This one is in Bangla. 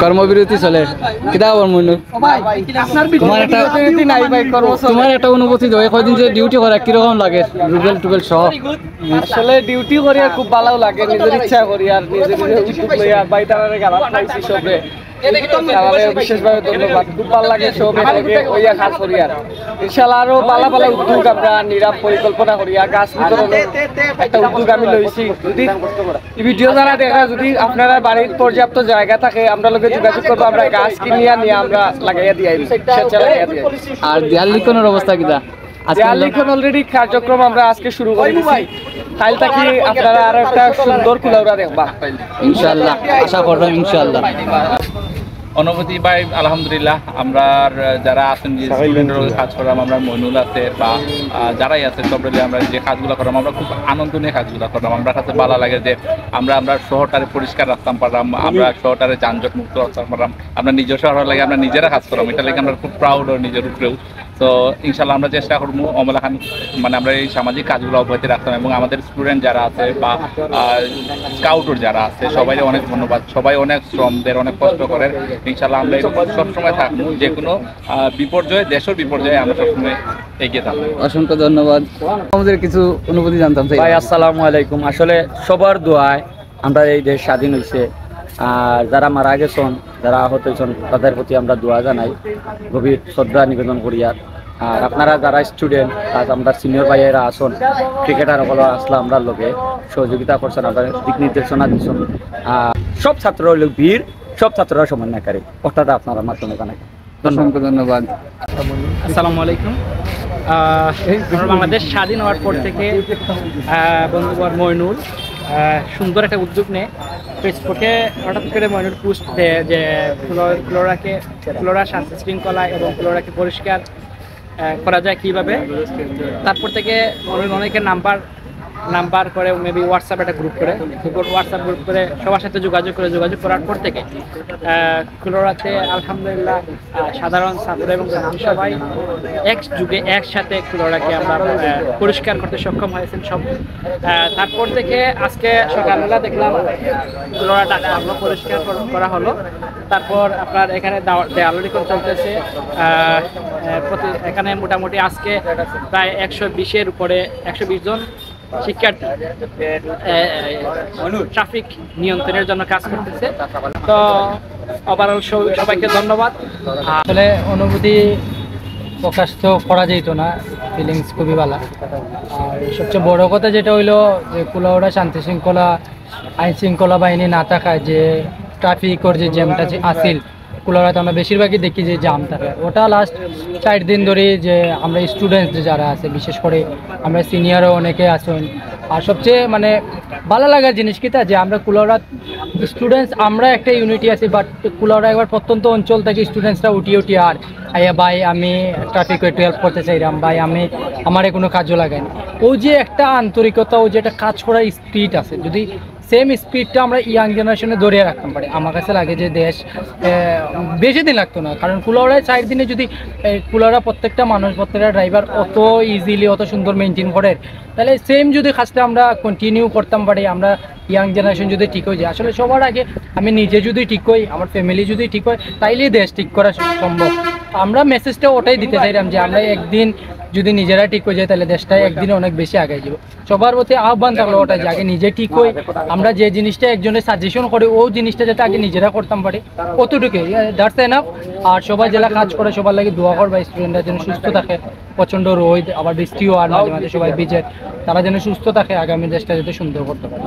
কর্মবিরতি চলে কিতা খবর মইনুল তোমার একটা অনুভূতি দাও কয়দিন যে ডিউটি করা কিরকম লাগে রুবেল টুবেল সহ আসলে ডিউটি করি আর খুব ভালো লাগে নিজের ইচ্ছা করি আর নিজের উদ্যোগ লই আর বাইটারে গালা খাইছি সবে বিশেষভাবে ধন্যবাদ খুব ভালো লাগে সব এটাকে ওইয়া কাজ করি আর ইনশাআল্লাহ আরো ভালো ভালো উদ্যোগ আমরা নিরাপ পরিকল্পনা করি আর গাছ বিতরণের একটা উদ্যোগ আমি লইছি যদি এই ভিডিও যারা দেখা যদি আপনারা বাড়ির পর্যাপ্ত জায়গা থাকে আমরা লোকে যোগাযোগ করবো আমরা গাছ কিনিয়া নিয়ে আমরা লাগাইয়া দিই আর দেয়াল লিখনের অবস্থা কিটা দেয়াল লিখন অলরেডি কার্যক্রম আমরা আজকে শুরু করে দিয়েছি কাল থেকে আপনারা আরো একটা সুন্দর কুলাউড়া দেখবা ইনশাআল্লাহ আশা করলাম ইনশাআল্লাহ অনুভূতি ভাই আলহামদুলিল্লাহ আমরা যারা আছেন যে স্টুডেন্টের কাজ করলাম আমরা মইনুল আছে বা যারাই আছে সব মিলে আমরা যে কাজগুলো করলাম আমরা খুব আনন্দ নিয়ে কাজগুলো করলাম আমরা কাছে ভালো লাগে যে আমরা শহরটারে পরিষ্কার রাখতাম পারলাম আমরা শহরটারে যানজট মুক্ত রাখতাম পারলাম আমরা নিজের শহর লাগে আমরা নিজেরা কাজ করলাম এটা লাগে আমরা খুব প্রাউড ও নিজের উপরেও তো ইনশাল্লাহ আমরা চেষ্টা করবো অমলাখান মানে আমরা এই সামাজিক কাজগুলো অব্যাহত রাখতাম এবং আমাদের স্টুডেন্ট যারা আছে বা স্কাউটর যারা আছে সবাই অনেক ধন্যবাদ সবাই অনেক শ্রম দেয় অনেক কষ্ট করেন ইনশাল্লাহ আমরা এরকম সবসময় থাকবো যে কোনো বিপর্যয় দেশের বিপর্যয়ে আমরা সবসময় এগিয়ে থাকবো অসংখ্য ধন্যবাদ আমাদের কিছু অনুভূতি জানতাম ভাই আসসালামু আলাইকুম আসলে সবার দোয়ায় আমরা এই দেশ স্বাধীন হয়েছে আর যারা মারা গেছেন যারা আহত হয়েছেন তাদের প্রতি আমরা দোয়া জানাই গভীর শ্রদ্ধা নিবেদন করি আর আপনারা যারা স্টুডেন্ট আজ আমরা সিনিয়র ভাইয়েরা আসুন ক্রিকেটার সকল আসলে আমরা লোকে সহযোগিতা করছেন আপনার দিক নির্দেশনা দিচ্ছেন সব ছাত্র হইল বীর সব ছাত্ররা সমন্বয়কারী অর্থাৎ আপনারা মাধ্যমে জানাই অসংখ্য ধন্যবাদ আসসালামু আলাইকুম বাংলাদেশ স্বাধীন হওয়ার পর থেকে বন্ধুবর মইনুল সুন্দর একটা উদ্যোগ নেয় ফেসবুকে হঠাৎ করে মইনুল পোস্ট দেয় যে ফ্লোরা শান্তি শৃঙ্খলা এবং ফ্লোরাকে পরিষ্কার করা যায় কীভাবে তারপর থেকে অনেকের নাম্বার করে মেবি হোয়াটসঅ্যাপ একটা গ্রুপ করে হোয়াটসঅ্যাপ গ্রুপ করে সবার সাথে যোগাযোগ করার পর থেকে ফ্লোরাতে আলহামদুলিল্লাহ সাধারণ ছাত্র এবং সবাই যুগে একসাথে ফ্লোরাকে আমরা পরিষ্কার করতে সক্ষম হয়েছেন সব তারপর থেকে আজকে সকালবেলা দেখলাম ফ্লোরাটা আমরা পরিষ্কার করা হলো তারপর আপনার এখানে দেয়ালিখন চলতেছে এখানে মোটামুটি আজকে প্রায় 120-এর উপরে 120 জন শিক্ষার্থী ট্রাফিক নিয়ন্ত্রণের জন্য কাজ করতেছে তো ওভারঅল সবাইকে ধন্যবাদ আসলে অনুভূতি প্রকাশ তো করা যেত না ফিলিংস খুবই ভালো আর সবচেয়ে বড় কথা যেটা হইলো যে কুলাউড়া শান্তি শৃঙ্খলা আইন শৃঙ্খলা বাহিনী না থাকায় যে ট্রাফিকর যে জ্যামটা আসিল কুলাউড়াতে আমরা বেশিরভাগই দেখি যে জাম থাকে ওটা লাস্ট 4 দিন ধরে যে আমরা স্টুডেন্টস যারা আছে বিশেষ করে আমরা সিনিয়রও অনেকে আছেন আর সবচেয়ে মানে ভালো লাগার জিনিস কিটা যে আমরা কুলাউড়া স্টুডেন্টস আমরা একটা ইউনিটি আছি বাট কুলাউড়া একবার প্রত্যন্ত অঞ্চল থেকে স্টুডেন্টসরা উঠি আর আইয়া ভাই আমি ট্রাফিক একটু হেল্প করতে চাইলাম ভাই আমি আমার কোনো কাজও লাগাইনি ও যে একটা আন্তরিকতা ও যে একটা কাজ করার স্পিড আছে যদি সেম স্পিডটা আমরা ইয়াং জেনারেশনে ধরে রাখতাম পারি আমার কাছে লাগে যে দেশ বেশি দিন লাগতো না কারণ কুলাউড়ায় 4 দিনে যদি কুলাউড়া প্রত্যেকটা মানুষ প্রত্যেকটা ড্রাইভার অত ইজিলি অত সুন্দর মেনটেন করে তাহলে সেম যদি কাজটা আমরা কন্টিনিউ করতাম পারি আমরা ইয়াং জেনারেশন যদি ঠিক হয়ে যায় আসলে সবার আগে আমি নিজে যদি ঠিক হই আমার ফ্যামিলি যদি ঠিক হয় তাইলেই দেশ ঠিক করা সম্ভব আমরা মেসেজটা ওটাই দিতে চাইলাম যে আমরা একদিন যদি নিজেরা ঠিক হয়ে যায় তাহলে দেশটা একদিনে অনেক বেশি আগে যাব সবার প্রতি আহ্বান থাকলো ওটা যে আগে নিজে ঠিক হই আমরা যে জিনিসটা একজনের সাজেশন করে ও জিনিসটা যাতে আগে নিজেরা করতাম পারি অতটুকুই দ্যাটস এনাফ আর সবাই যারা কাজ করে সবার লাগে দোয়া করবা স্টুডেন্টরা যেন সুস্থ থাকে প্রচণ্ড রোদ আবার বৃষ্টিও আর মাঝে মাঝে সবাই ভিজে তারা যেন সুস্থ থাকে আগামী দেশটা যাতে সুন্দর করতে পারে।